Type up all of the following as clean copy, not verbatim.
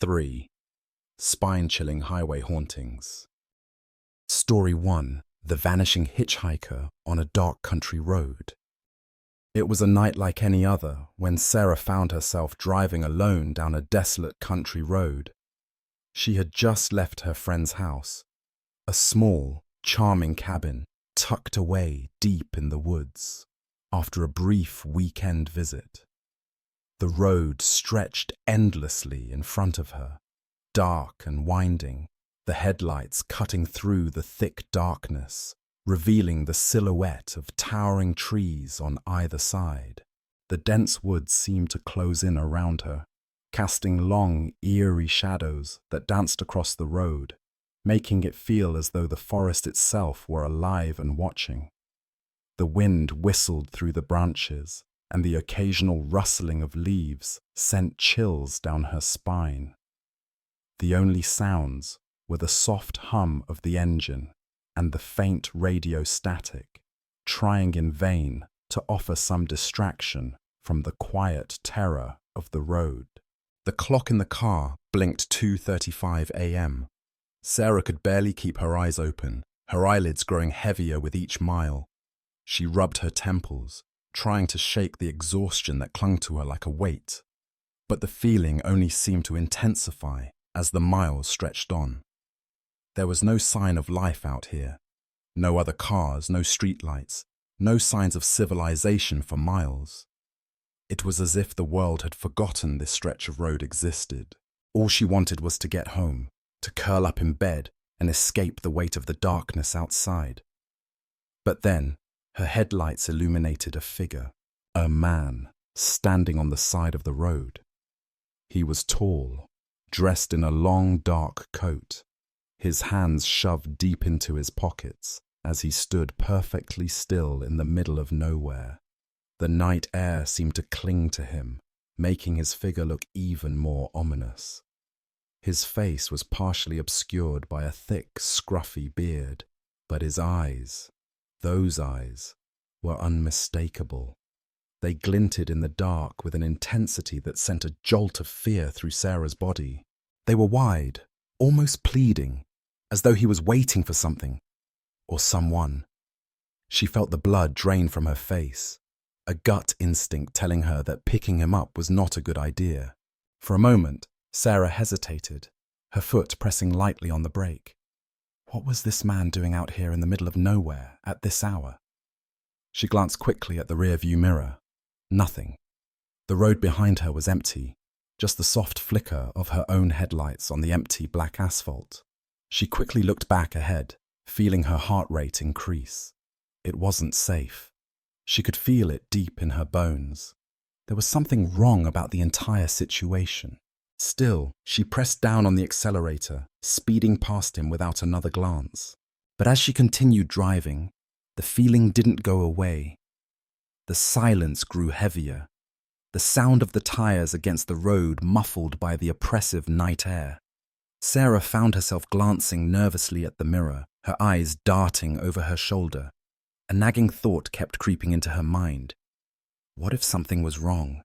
3. Spine-chilling highway hauntings. Story 1. The vanishing hitchhiker on a dark country road. It was a night like any other when Sarah found herself driving alone down a desolate country road. She had just left her friend's house, a small, charming cabin tucked away deep in the woods, after a brief weekend visit. The road stretched endlessly in front of her, dark and winding, the headlights cutting through the thick darkness, revealing the silhouette of towering trees on either side. The dense woods seemed to close in around her, casting long, eerie shadows that danced across the road, making it feel as though the forest itself were alive and watching. The wind whistled through the branches, and the occasional rustling of leaves sent chills down her spine. The only sounds were the soft hum of the engine and the faint radio static, trying in vain to offer some distraction from the quiet terror of the road. The clock in the car blinked 2:35 a.m. Sarah could barely keep her eyes open, her eyelids growing heavier with each mile. She rubbed her temples, trying to shake the exhaustion that clung to her like a weight. But the feeling only seemed to intensify as the miles stretched on. There was no sign of life out here. No other cars, no streetlights, no signs of civilization for miles. It was as if the world had forgotten this stretch of road existed. All she wanted was to get home, to curl up in bed and escape the weight of the darkness outside. But then, her headlights illuminated a figure, a man, standing on the side of the road. He was tall, dressed in a long dark coat, his hands shoved deep into his pockets as he stood perfectly still in the middle of nowhere. The night air seemed to cling to him, making his figure look even more ominous. His face was partially obscured by a thick, scruffy beard, but his eyes, those eyes, were unmistakable. They glinted in the dark with an intensity that sent a jolt of fear through Sarah's body. They were wide, almost pleading, as though he was waiting for something, or someone. She felt the blood drain from her face, a gut instinct telling her that picking him up was not a good idea. For a moment, Sarah hesitated, her foot pressing lightly on the brake. What was this man doing out here in the middle of nowhere at this hour? She glanced quickly at the rear-view mirror. Nothing. The road behind her was empty, just the soft flicker of her own headlights on the empty black asphalt. She quickly looked back ahead, feeling her heart rate increase. It wasn't safe. She could feel it deep in her bones. There was something wrong about the entire situation. Still, she pressed down on the accelerator, speeding past him without another glance. But as she continued driving, the feeling didn't go away. The silence grew heavier, the sound of the tires against the road muffled by the oppressive night air. Sarah found herself glancing nervously at the mirror, her eyes darting over her shoulder. A nagging thought kept creeping into her mind. What if something was wrong?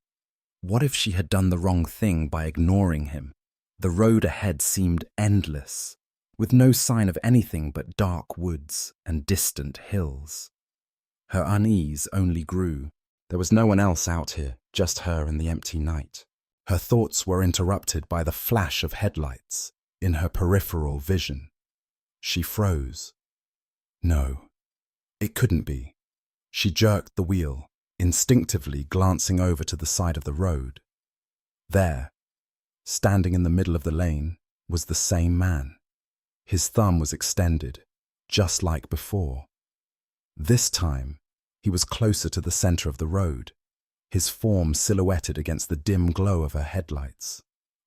What if she had done the wrong thing by ignoring him? The road ahead seemed endless, with no sign of anything but dark woods and distant hills. Her unease only grew. There was no one else out here, just her and the empty night. Her thoughts were interrupted by the flash of headlights in her peripheral vision. She froze. No, it couldn't be. She jerked the wheel, instinctively glancing over to the side of the road. There, standing in the middle of the lane, was the same man. His thumb was extended, just like before. This time, he was closer to the center of the road, his form silhouetted against the dim glow of her headlights.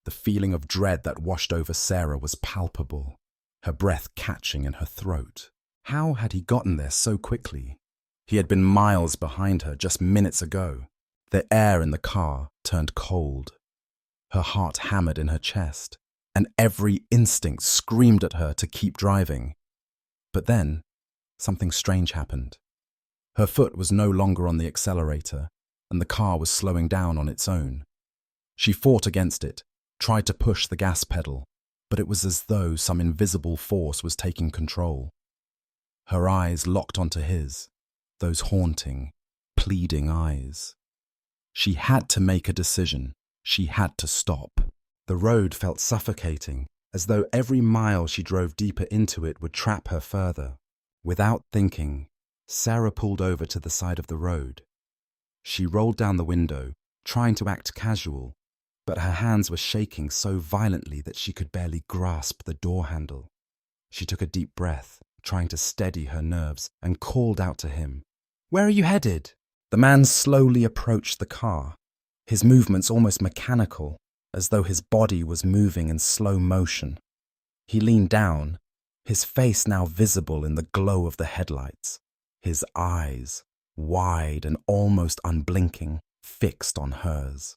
The feeling of dread that washed over Sarah was palpable, her breath catching in her throat. How had he gotten there so quickly? He had been miles behind her just minutes ago. The air in the car turned cold. Her heart hammered in her chest, and every instinct screamed at her to keep driving. But then, something strange happened. Her foot was no longer on the accelerator, and the car was slowing down on its own. She fought against it, tried to push the gas pedal, but it was as though some invisible force was taking control. Her eyes locked onto his, those haunting, pleading eyes. She had to make a decision. She had to stop. The road felt suffocating, as though every mile she drove deeper into it would trap her further. Without thinking, Sarah pulled over to the side of the road. She rolled down the window, trying to act casual, but her hands were shaking so violently that she could barely grasp the door handle. She took a deep breath, trying to steady her nerves, and called out to him. "Where are you headed?" The man slowly approached the car, his movements almost mechanical, as though his body was moving in slow motion. He leaned down, his face now visible in the glow of the headlights, his eyes, wide and almost unblinking, fixed on hers.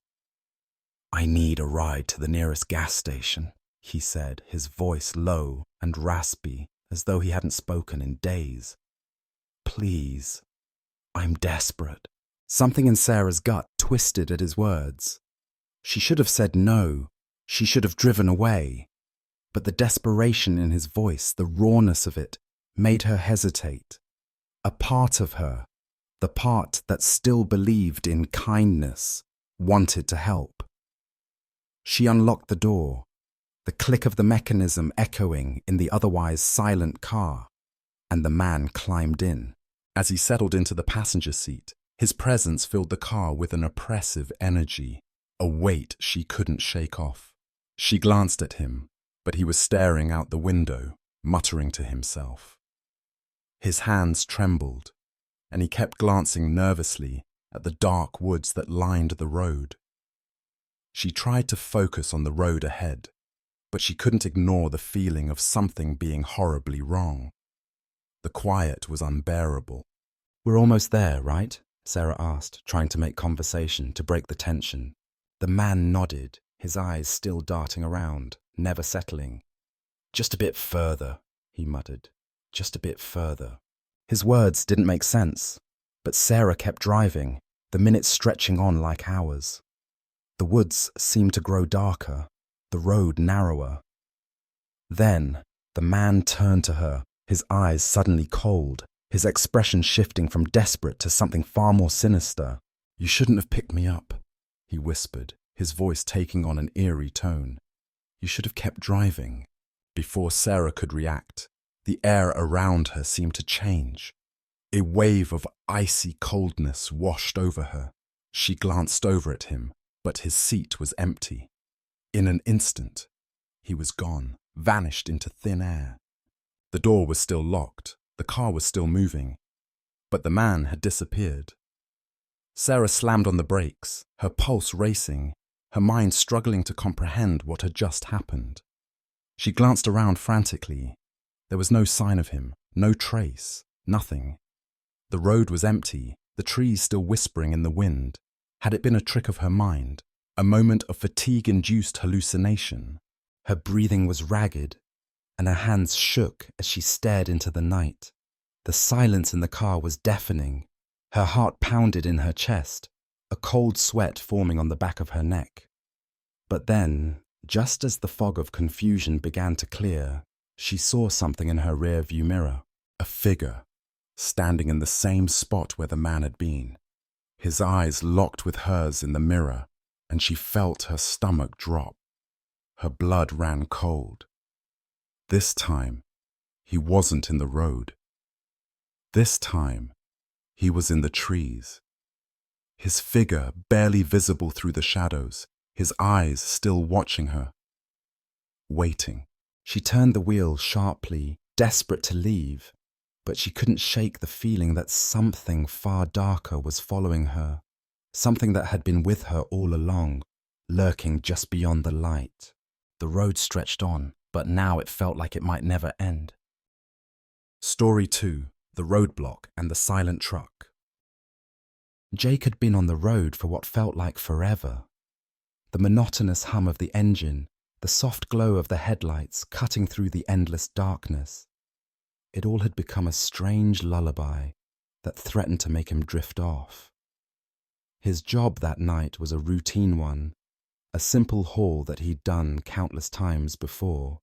"I need a ride to the nearest gas station," he said, his voice low and raspy, as though he hadn't spoken in days. "Please, I'm desperate." Something in Sarah's gut twisted at his words. She should have said no. She should have driven away. But the desperation in his voice, the rawness of it, made her hesitate. A part of her, the part that still believed in kindness, wanted to help. She unlocked the door, the click of the mechanism echoing in the otherwise silent car, and the man climbed in. As he settled into the passenger seat, his presence filled the car with an oppressive energy, a weight she couldn't shake off. She glanced at him, but he was staring out the window, muttering to himself. His hands trembled, and he kept glancing nervously at the dark woods that lined the road. She tried to focus on the road ahead, but she couldn't ignore the feeling of something being horribly wrong. The quiet was unbearable. "We're almost there, right?" Sarah asked, trying to make conversation, to break the tension. The man nodded, his eyes still darting around, never settling. "Just a bit further," he muttered. "Just a bit further." His words didn't make sense, but Sarah kept driving, the minutes stretching on like hours. The woods seemed to grow darker, the road narrower. Then the man turned to her, his eyes suddenly cold, his expression shifting from desperate to something far more sinister. "You shouldn't have picked me up," he whispered, his voice taking on an eerie tone. "You should have kept driving." Before Sarah could react, the air around her seemed to change. A wave of icy coldness washed over her. She glanced over at him, but his seat was empty. In an instant, he was gone, vanished into thin air. The door was still locked, the car was still moving, but the man had disappeared. Sarah slammed on the brakes, her pulse racing, her mind struggling to comprehend what had just happened. She glanced around frantically. There was no sign of him, no trace, nothing. The road was empty, the trees still whispering in the wind. Had it been a trick of her mind, a moment of fatigue-induced hallucination? Her breathing was ragged, and her hands shook as she stared into the night. The silence in the car was deafening. Her heart pounded in her chest, a cold sweat forming on the back of her neck. But then, just as the fog of confusion began to clear, she saw something in her rear-view mirror. A figure, standing in the same spot where the man had been. His eyes locked with hers in the mirror, and she felt her stomach drop. Her blood ran cold. This time, he wasn't in the road. This time, he was in the trees. His figure barely visible through the shadows, his eyes still watching her. Waiting. She turned the wheel sharply, desperate to leave, but she couldn't shake the feeling that something far darker was following her, something that had been with her all along, lurking just beyond the light. The road stretched on, but now it felt like it might never end. Story 2. The Roadblock and the Silent Truck. Jake had been on the road for what felt like forever. The monotonous hum of the engine, the soft glow of the headlights cutting through the endless darkness. It all had become a strange lullaby that threatened to make him drift off. His job that night was a routine one, a simple haul that he'd done countless times before.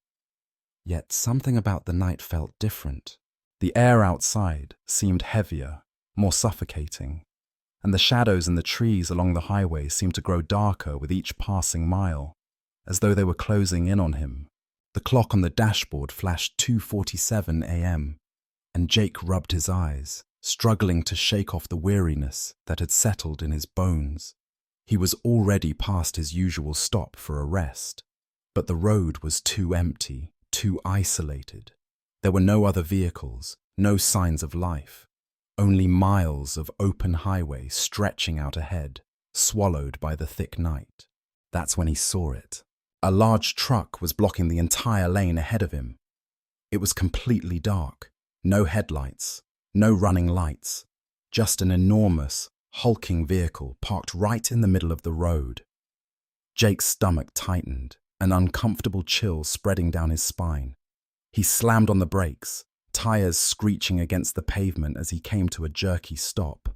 Yet something about the night felt different. The air outside seemed heavier, more suffocating, and the shadows in the trees along the highway seemed to grow darker with each passing mile, as though they were closing in on him. The clock on the dashboard flashed 2:47 a.m., and Jake rubbed his eyes, struggling to shake off the weariness that had settled in his bones. He was already past his usual stop for a rest, but the road was too empty, too isolated. There were no other vehicles, no signs of life, only miles of open highway stretching out ahead, swallowed by the thick night. That's when he saw it. A large truck was blocking the entire lane ahead of him. It was completely dark, no headlights, no running lights, just an enormous, hulking vehicle parked right in the middle of the road. Jake's stomach tightened, an uncomfortable chill spreading down his spine. He slammed on the brakes, tires screeching against the pavement as he came to a jerky stop.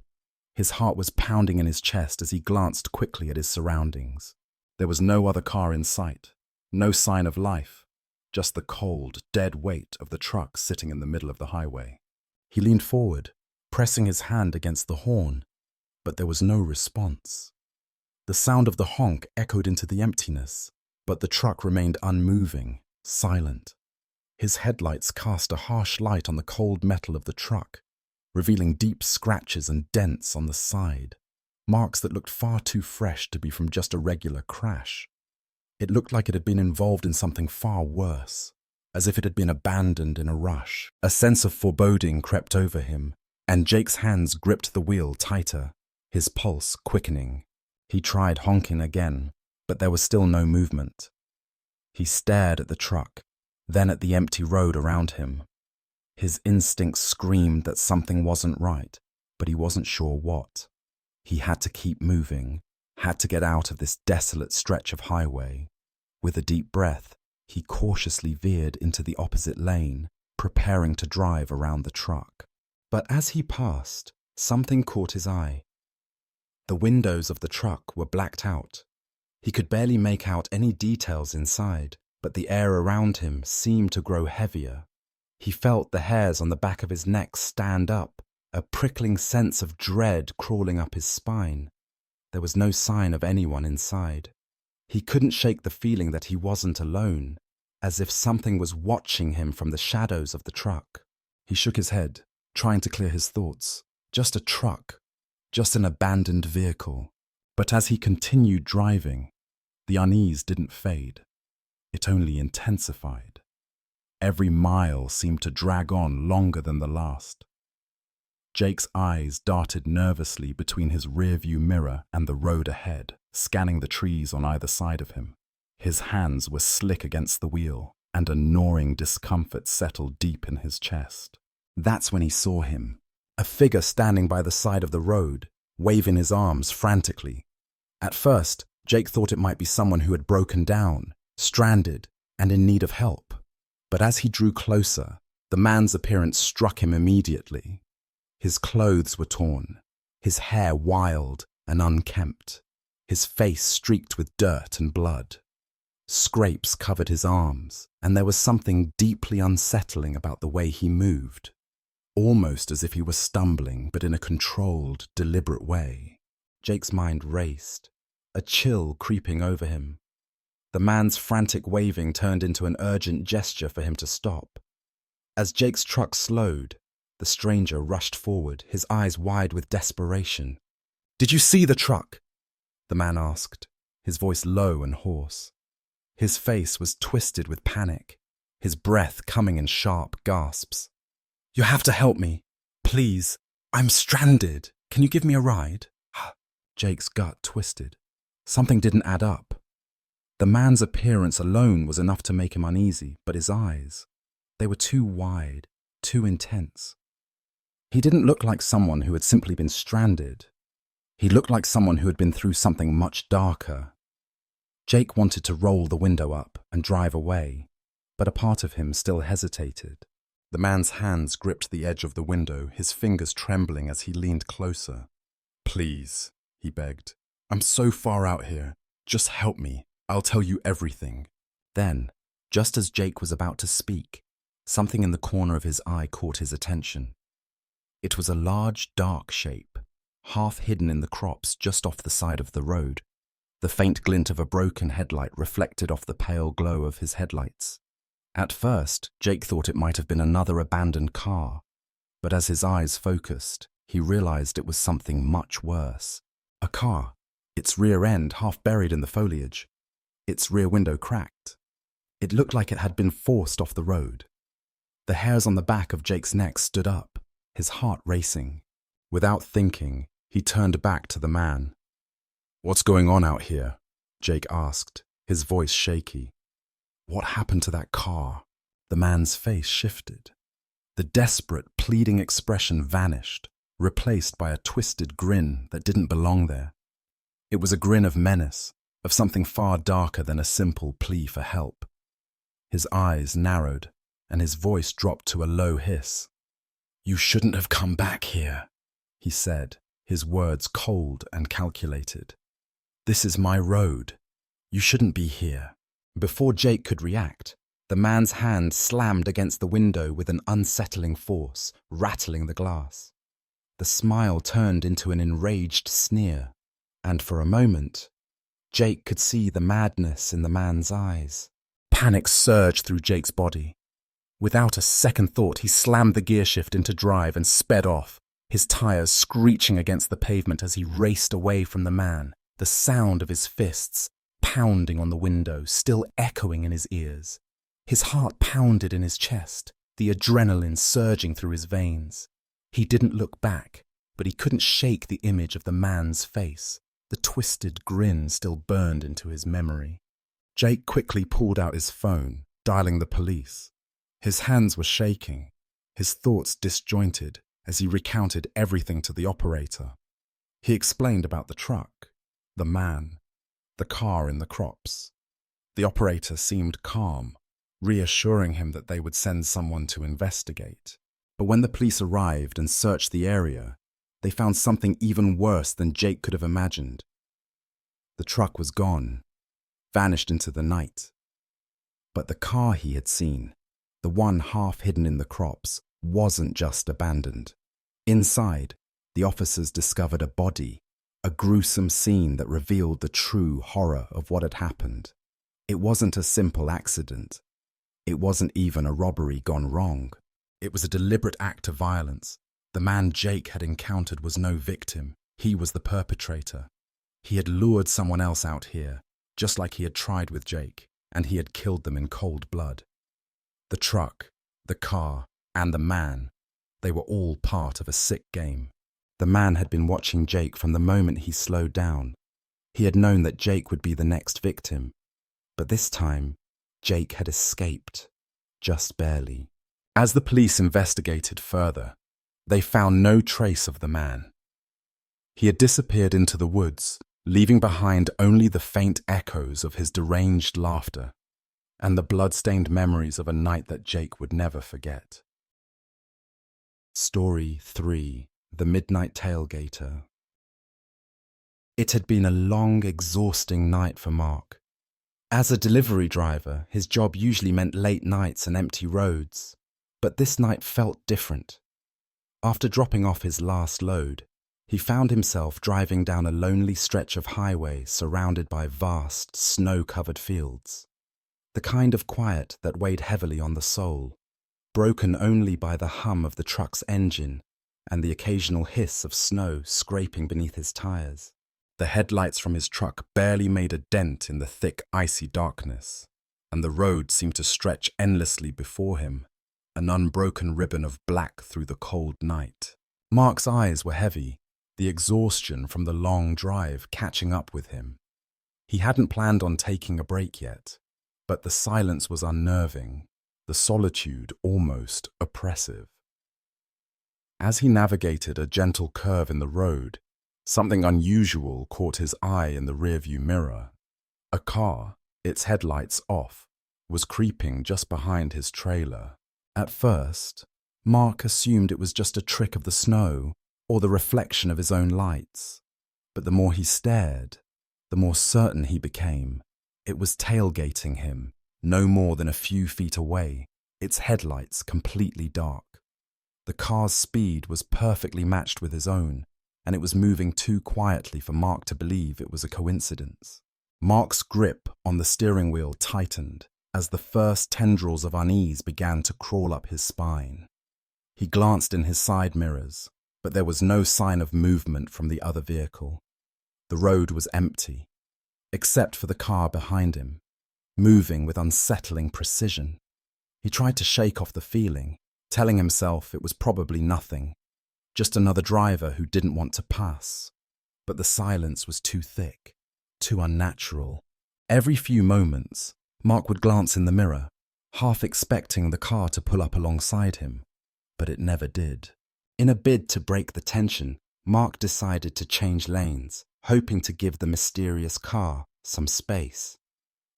His heart was pounding in his chest as he glanced quickly at his surroundings. There was no other car in sight, no sign of life, just the cold, dead weight of the truck sitting in the middle of the highway. He leaned forward, pressing his hand against the horn, but there was no response. The sound of the honk echoed into the emptiness, but the truck remained unmoving, silent. His headlights cast a harsh light on the cold metal of the truck, revealing deep scratches and dents on the side, marks that looked far too fresh to be from just a regular crash. It looked like it had been involved in something far worse, as if it had been abandoned in a rush. A sense of foreboding crept over him, and Jake's hands gripped the wheel tighter, his pulse quickening. He tried honking again, but there was still no movement. He stared at the truck, then at the empty road around him. His instincts screamed that something wasn't right, but he wasn't sure what. He had to keep moving, had to get out of this desolate stretch of highway. With a deep breath, he cautiously veered into the opposite lane, preparing to drive around the truck. But as he passed, something caught his eye. The windows of the truck were blacked out. He could barely make out any details inside, but the air around him seemed to grow heavier. He felt the hairs on the back of his neck stand up, a prickling sense of dread crawling up his spine. There was no sign of anyone inside. He couldn't shake the feeling that he wasn't alone, as if something was watching him from the shadows of the truck. He shook his head, trying to clear his thoughts. Just a truck, just an abandoned vehicle. But as he continued driving, the unease didn't fade. It only intensified. Every mile seemed to drag on longer than the last. Jake's eyes darted nervously between his rearview mirror and the road ahead, scanning the trees on either side of him. His hands were slick against the wheel, and a gnawing discomfort settled deep in his chest. That's when he saw him, a figure standing by the side of the road, waving his arms frantically. At first, Jake thought it might be someone who had broken down, stranded, and in need of help. But as he drew closer, the man's appearance struck him immediately. His clothes were torn, his hair wild and unkempt, his face streaked with dirt and blood. Scrapes covered his arms, and there was something deeply unsettling about the way he moved, almost as if he were stumbling, but in a controlled, deliberate way. Jake's mind raced, a chill creeping over him. The man's frantic waving turned into an urgent gesture for him to stop. As Jake's truck slowed, the stranger rushed forward, his eyes wide with desperation. "Did you see the truck?" the man asked, his voice low and hoarse. His face was twisted with panic, his breath coming in sharp gasps. "You have to help me. Please. I'm stranded. Can you give me a ride?" Jake's gut twisted. Something didn't add up. The man's appearance alone was enough to make him uneasy, but his eyes, they were too wide, too intense. He didn't look like someone who had simply been stranded. He looked like someone who had been through something much darker. Jake wanted to roll the window up and drive away, but a part of him still hesitated. The man's hands gripped the edge of the window, his fingers trembling as he leaned closer. "Please," he begged. "I'm so far out here. Just help me. I'll tell you everything. Then, just as Jake was about to speak, something in the corner of his eye caught his attention. It was a large, dark shape, half hidden in the crops just off the side of the road. The faint glint of a broken headlight reflected off the pale glow of his headlights. At first, Jake thought it might have been another abandoned car, but as his eyes focused, he realized it was something much worse. A car, its rear end half buried in the foliage, its rear window cracked. It looked like it had been forced off the road. The hairs on the back of Jake's neck stood up, his heart racing. Without thinking, he turned back to the man. "What's going on out here?" Jake asked, his voice shaky. "What happened to that car?" The man's face shifted. The desperate, pleading expression vanished, replaced by a twisted grin that didn't belong there. It was a grin of menace, of something far darker than a simple plea for help. His eyes narrowed, and his voice dropped to a low hiss. "You shouldn't have come back here," he said, his words cold and calculated. "This is my road. You shouldn't be here." Before Jake could react, the man's hand slammed against the window with an unsettling force, rattling the glass. The smile turned into an enraged sneer, and for a moment, Jake could see the madness in the man's eyes. Panic surged through Jake's body. Without a second thought, he slammed the gearshift into drive and sped off, his tires screeching against the pavement as he raced away from the man, the sound of his fists pounding on the window still echoing in his ears. His heart pounded in his chest, the adrenaline surging through his veins. He didn't look back, but he couldn't shake the image of the man's face. The twisted grin still burned into his memory. Jake quickly pulled out his phone, dialing the police. His hands were shaking, his thoughts disjointed as he recounted everything to the operator. He explained about the truck, the man, the car in the crops. The operator seemed calm, reassuring him that they would send someone to investigate. But when the police arrived and searched the area, they found something even worse than Jake could have imagined. The truck was gone, vanished into the night. But the car he had seen, the one half hidden in the crops, wasn't just abandoned. Inside, the officers discovered a body, a gruesome scene that revealed the true horror of what had happened. It wasn't a simple accident. It wasn't even a robbery gone wrong. It was a deliberate act of violence. The man Jake had encountered was no victim. He was the perpetrator. He had lured someone else out here, just like he had tried with Jake, and he had killed them in cold blood. The truck, the car, and the man, they were all part of a sick game. The man had been watching Jake from the moment he slowed down. He had known that Jake would be the next victim. But this time, Jake had escaped, just barely. As the police investigated further, they found no trace of the man. He had disappeared into the woods, leaving behind only the faint echoes of his deranged laughter and the blood-stained memories of a night that Jake would never forget. Story 3. The Midnight Tailgater. It had been a long, exhausting night for Mark. As a delivery driver, his job usually meant late nights and empty roads, but this night felt different. After dropping off his last load, he found himself driving down a lonely stretch of highway surrounded by vast, snow-covered fields. The kind of quiet that weighed heavily on the soul, broken only by the hum of the truck's engine and the occasional hiss of snow scraping beneath his tires. The headlights from his truck barely made a dent in the thick, icy darkness, and the road seemed to stretch endlessly before him, an unbroken ribbon of black through the cold night. Mark's eyes were heavy, the exhaustion from the long drive catching up with him. He hadn't planned on taking a break yet, but the silence was unnerving, the solitude almost oppressive. As he navigated a gentle curve in the road, something unusual caught his eye in the rearview mirror. A car, its headlights off, was creeping just behind his trailer. At first, Mark assumed it was just a trick of the snow or the reflection of his own lights. But the more he stared, the more certain he became. It was tailgating him, no more than a few feet away, its headlights completely dark. The car's speed was perfectly matched with his own, and it was moving too quietly for Mark to believe it was a coincidence. Mark's grip on the steering wheel tightened as the first tendrils of unease began to crawl up his spine. He glanced in his side mirrors, but there was no sign of movement from the other vehicle. The road was empty, except for the car behind him, moving with unsettling precision. He tried to shake off the feeling, telling himself it was probably nothing, just another driver who didn't want to pass. But the silence was too thick, too unnatural. Every few moments, Mark would glance in the mirror, half expecting the car to pull up alongside him, but it never did. In a bid to break the tension, Mark decided to change lanes, hoping to give the mysterious car some space.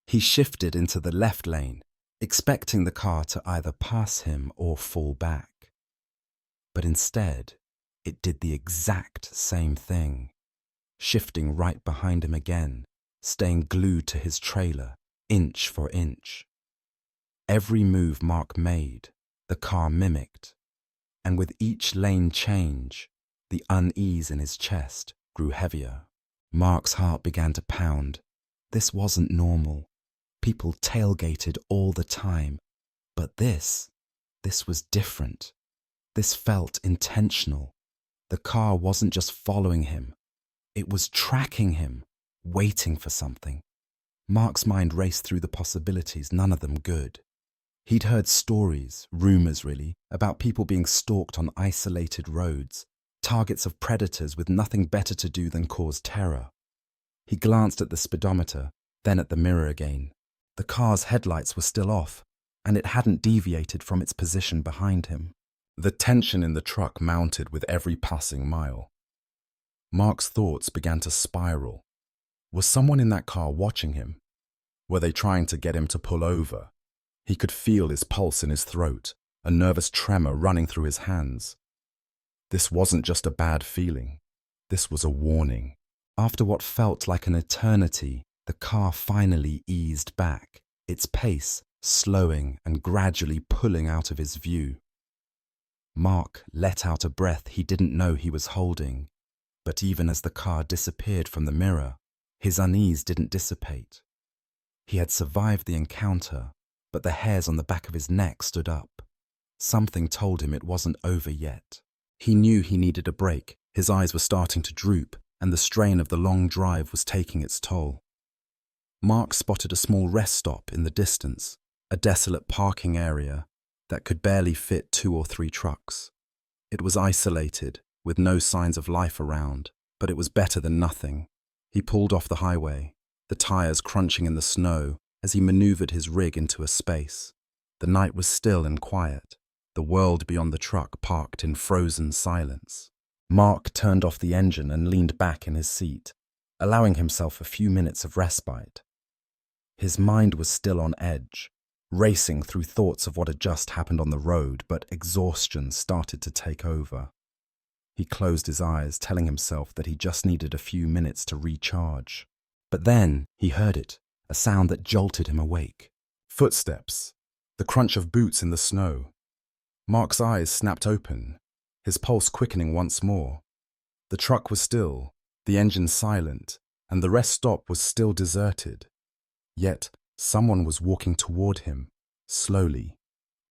He shifted into the left lane, expecting the car to either pass him or fall back. But instead, it did the exact same thing, shifting right behind him again, staying glued to his trailer, inch for inch. Every move Mark made, the car mimicked, and with each lane change, the unease in his chest grew heavier. Mark's heart began to pound. This wasn't normal. People tailgated all the time, but this was different. This felt intentional. The car wasn't just following him. It was tracking him, waiting for something. Mark's mind raced through the possibilities, none of them good. He'd heard stories, rumors really, about people being stalked on isolated roads, targets of predators with nothing better to do than cause terror. He glanced at the speedometer, then at the mirror again. The car's headlights were still off, and it hadn't deviated from its position behind him. The tension in the truck mounted with every passing mile. Mark's thoughts began to spiral. Was someone in that car watching him? Were they trying to get him to pull over? He could feel his pulse in his throat, a nervous tremor running through his hands. This wasn't just a bad feeling. This was a warning. After what felt like an eternity, the car finally eased back, its pace slowing and gradually pulling out of his view. Mark let out a breath he didn't know he was holding, but even as the car disappeared from the mirror, his unease didn't dissipate. He had survived the encounter, but the hairs on the back of his neck stood up. Something told him it wasn't over yet. He knew he needed a break. His eyes were starting to droop, and the strain of the long drive was taking its toll. Mark spotted a small rest stop in the distance, a desolate parking area that could barely fit 2 or 3 trucks. It was isolated, with no signs of life around, but it was better than nothing. He pulled off the highway, the tires crunching in the snow as he maneuvered his rig into a space. The night was still and quiet, the world beyond the truck parked in frozen silence. Mark turned off the engine and leaned back in his seat, allowing himself a few minutes of respite. His mind was still on edge, racing through thoughts of what had just happened on the road, but exhaustion started to take over. He closed his eyes, telling himself that he just needed a few minutes to recharge. But then he heard it, a sound that jolted him awake. Footsteps, the crunch of boots in the snow. Mark's eyes snapped open, his pulse quickening once more. The truck was still, the engine silent, and the rest stop was still deserted. Yet someone was walking toward him, slowly,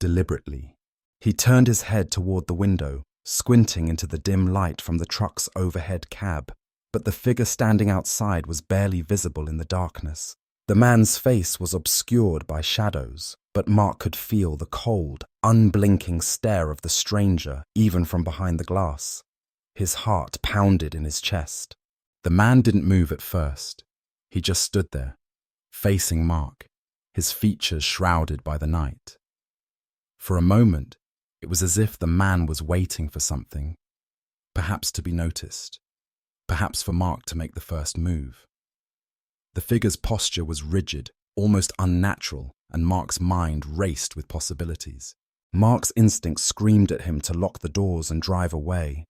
deliberately. He turned his head toward the window, squinting into the dim light from the truck's overhead cab, but the figure standing outside was barely visible in the darkness. The man's face was obscured by shadows, but Mark could feel the cold, unblinking stare of the stranger even from behind the glass. His heart pounded in his chest. The man didn't move at first. He just stood there, facing Mark, his features shrouded by the night. For a moment, it was as if the man was waiting for something, perhaps to be noticed, perhaps for Mark to make the first move. The figure's posture was rigid, almost unnatural, and Mark's mind raced with possibilities. Mark's instinct screamed at him to lock the doors and drive away.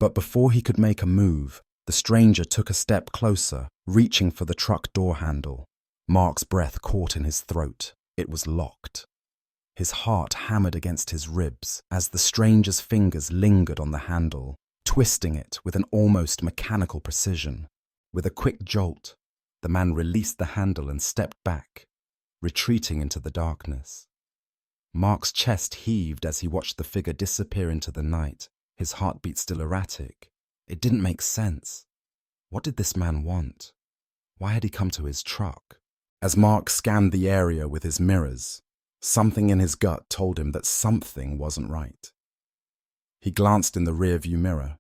But before he could make a move, The stranger took a step closer, reaching for the truck door handle. Mark's breath caught in his throat. It was locked. His heart hammered against his ribs as the stranger's fingers lingered on the handle, twisting it with an almost mechanical precision. With a quick jolt, the man released the handle and stepped back, retreating into the darkness. Mark's chest heaved as he watched the figure disappear into the night, his heartbeat still erratic. It didn't make sense. What did this man want? Why had he come to his truck? As Mark scanned the area with his mirrors, something in his gut told him that something wasn't right. He glanced in the rearview mirror,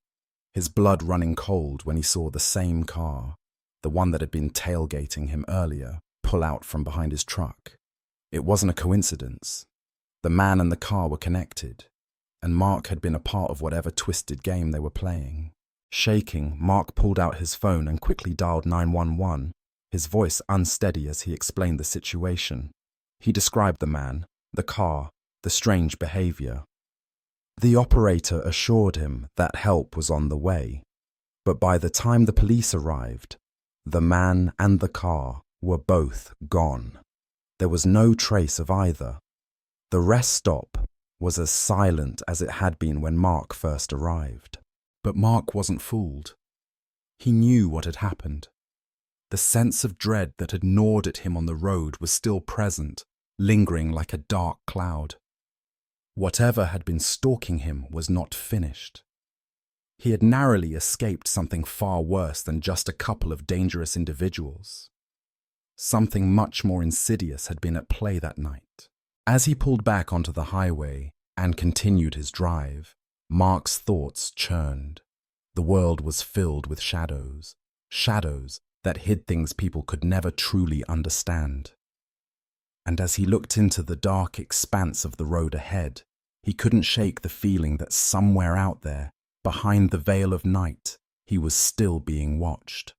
his blood running cold when he saw the same car, the one that had been tailgating him earlier, pull out from behind his truck. It wasn't a coincidence. The man and the car were connected, and Mark had been a part of whatever twisted game they were playing. Shaking, Mark pulled out his phone and quickly dialed 911, his voice unsteady as he explained the situation. He described the man, the car, the strange behavior. The operator assured him that help was on the way, but by the time the police arrived, the man and the car were both gone. There was no trace of either. The rest stop was as silent as it had been when Mark first arrived. But Mark wasn't fooled. He knew what had happened. The sense of dread that had gnawed at him on the road was still present, lingering like a dark cloud. Whatever had been stalking him was not finished. He had narrowly escaped something far worse than just a couple of dangerous individuals. Something much more insidious had been at play that night. As he pulled back onto the highway and continued his drive, Mark's thoughts churned. The world was filled with shadows, shadows that hid things people could never truly understand. And as he looked into the dark expanse of the road ahead, he couldn't shake the feeling that somewhere out there, behind the veil of night, he was still being watched.